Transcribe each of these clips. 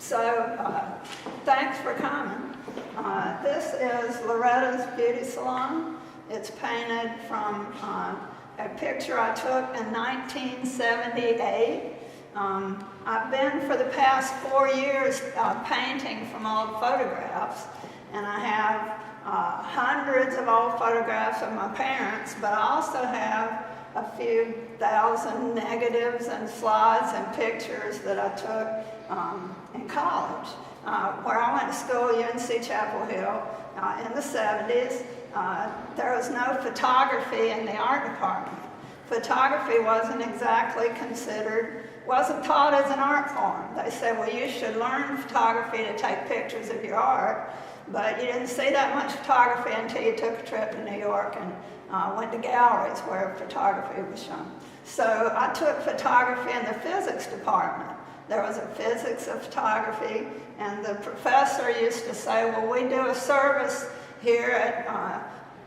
Thanks for coming. This is Loretta's Beauty Salon. It's painted from a picture I took in 1978. I've been for the past 4 years painting from old photographs, and I have hundreds of old photographs of my parents, but I also have a few thousand negatives and slides and pictures that I took in college, where I went to school, UNC Chapel Hill, in the 70s. There was no photography in the art department. Photography wasn't exactly wasn't taught as an art form. They said, well, you should learn photography to take pictures of your art, but you didn't see that much photography until you took a trip to New York and went to galleries where photography was shown. So I took photography in the physics department. There was a physics of photography, and the professor used to say, well, we do a service here at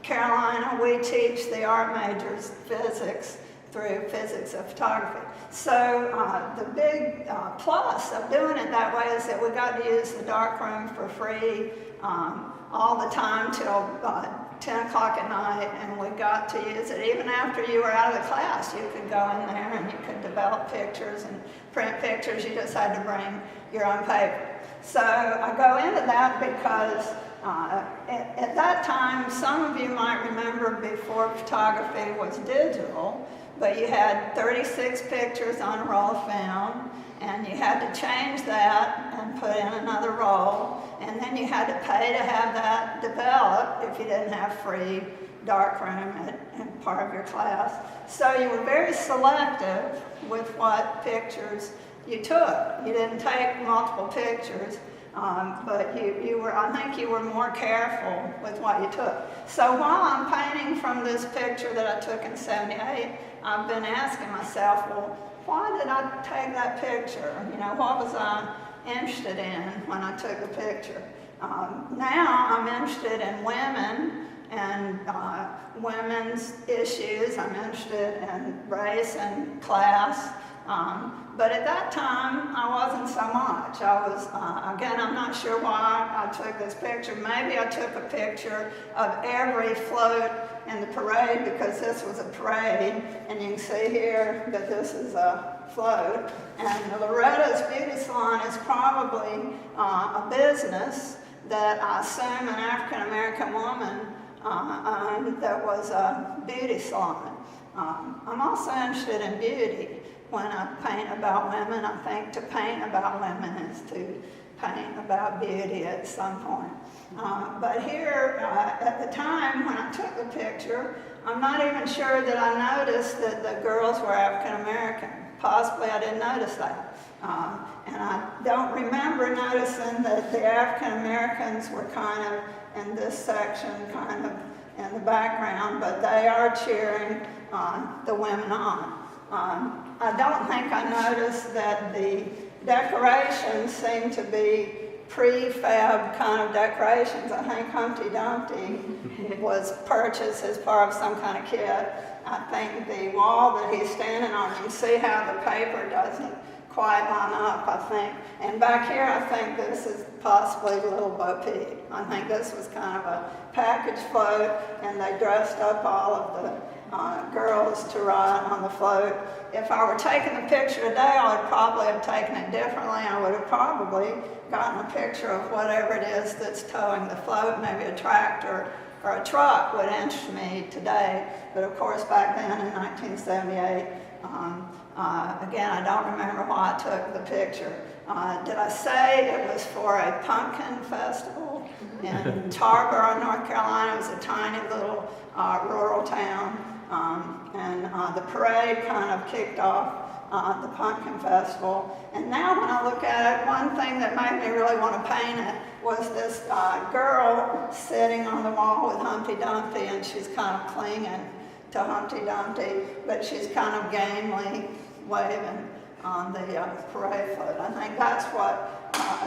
Carolina. We teach the art majors physics through physics of photography. So the big plus of doing it that way is that we got to use the darkroom for free all the time till 10 o'clock at night, and we got to use it even after you were out of the class. You could go in there and you could develop pictures and print pictures. You just had to bring your own paper. So I go into that because at that time, some of you might remember before photography was digital, but you had 36 pictures on a roll of film, and you had to change that and put in another roll, and then you had to pay to have that developed if you didn't have free darkroom in part of your class. So you were very selective with what pictures you took. You didn't take multiple pictures, but I think you were more careful with what you took. So while I'm painting from this picture that I took in '78, I've been asking myself, well, why did I take that picture? You know, what was I interested in when I took the picture? Now I'm interested in women and women's issues. I'm interested in race and class. But at that time, I wasn't so much. I was, again, I'm not sure why I took this picture. Maybe I took a picture of every float in the parade because this was a parade, and you can see here that this is a float. And Loretta's Beauty Salon is probably a business that I assume an African-American woman owned that was a beauty salon. I'm also interested in beauty. When I paint about women, I think to paint about women is to paint about beauty at some point. But here, at the time when I took the picture, I'm not even sure that I noticed that the girls were African American. Possibly I didn't notice that. And I don't remember noticing that the African Americans were kind of in this section, kind of in the background, but they are cheering the women on. I don't think I noticed that the decorations seem to be prefab kind of decorations. I think Humpty Dumpty was purchased as part of some kind of kit. I think the wall that he's standing on, you can see how the paper doesn't quite line up, I think. And back here, I think this is possibly Little Bo Peep. I think this was kind of a package float, and they dressed up all of the girls to ride on the float. If I were taking the picture today, I would probably have taken it differently. I would have probably gotten a picture of whatever it is that's towing the float, maybe a tractor or a truck would interest me today. But of course, back then in 1978, again, I don't remember why I took the picture. Did I say it was for a pumpkin festival in Tarboro, North Carolina? It was a tiny little rural town. And the parade kind of kicked off the pumpkin festival. And now when I look at it, one thing that made me really want to paint it was this girl sitting on the wall with Humpty Dumpty, and she's kind of clinging to Humpty Dumpty, but she's kind of gamely waving on the parade float. I think that's what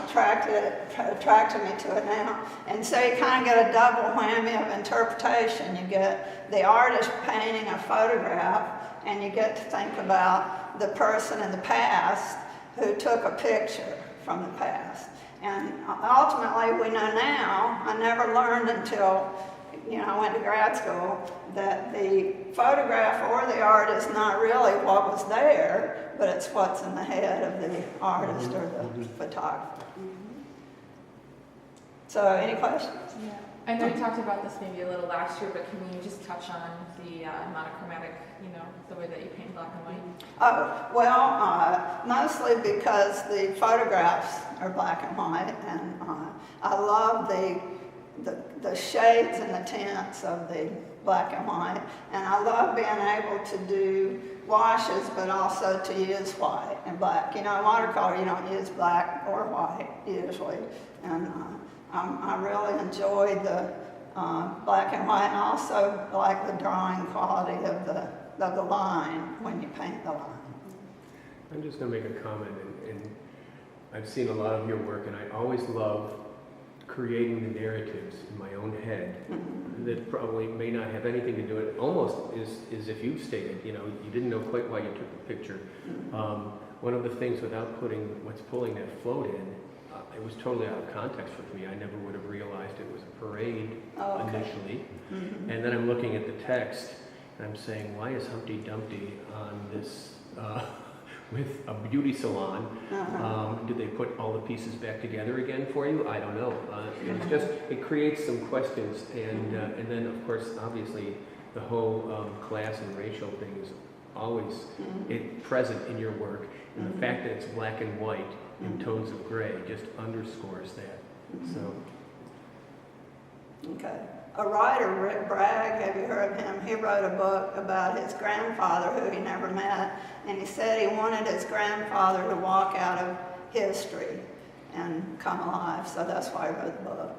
attracted me to it now. And so you kind of get a double whammy of interpretation. You get the artist painting a photograph, and you get to think about the person in the past who took a picture. from the past. And ultimately, we know now, I never learned until, I went to grad school, that the photograph or the art is not really what was there, but it's what's in the head of the artist or the photographer. So, any questions? Yeah. I know you talked about this maybe a little last year, but can you just touch on the monochromatic, the way that you paint black and white? Oh, well, mostly because the photographs are black and white, and I love the shades and the tints of the black and white, and I love being able to do washes, but also to use white and black. In watercolor, you don't use black or white usually, and I really enjoy the black and white, and also like the drawing quality of the line when you paint the line. I'm just going to make a comment, and I've seen a lot of your work, and I always love creating the narratives in my own head that probably may not have anything to do with it. Almost is if you've stated, you didn't know quite why you took the picture. One of the things, without putting what's pulling that float in, it was totally out of context with me. I never would have realized it was a parade initially. And then I'm looking at the text, and I'm saying, why is Humpty Dumpty on this with a beauty salon? Did they put all the pieces back together again for you? I don't know. It creates some questions, and then of course, obviously, the whole class and racial thing is always present in your work, and the fact that it's black and white in tones of gray just underscores that. So. Okay. A writer, Rick Bragg, have you heard of him? He wrote a book about his grandfather who he never met, and he said he wanted his grandfather to walk out of history and come alive, so that's why he wrote the book.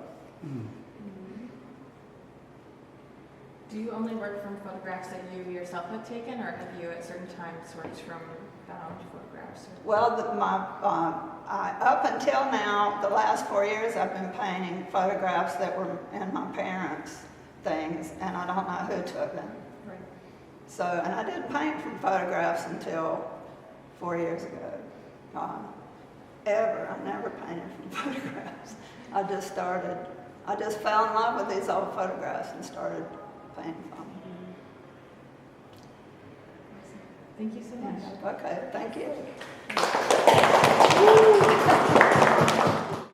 Do you only work from photographs that you yourself have taken, or have you at certain times worked from bound photographs? Well, up until now, the last 4 years, I've been painting photographs that were in my parents' things, and I don't know who took them. Right. So, and I didn't paint from photographs until 4 years ago. I never painted from photographs. I just fell in love with these old photographs and started painting from them. Thank you so much. Okay, thank you.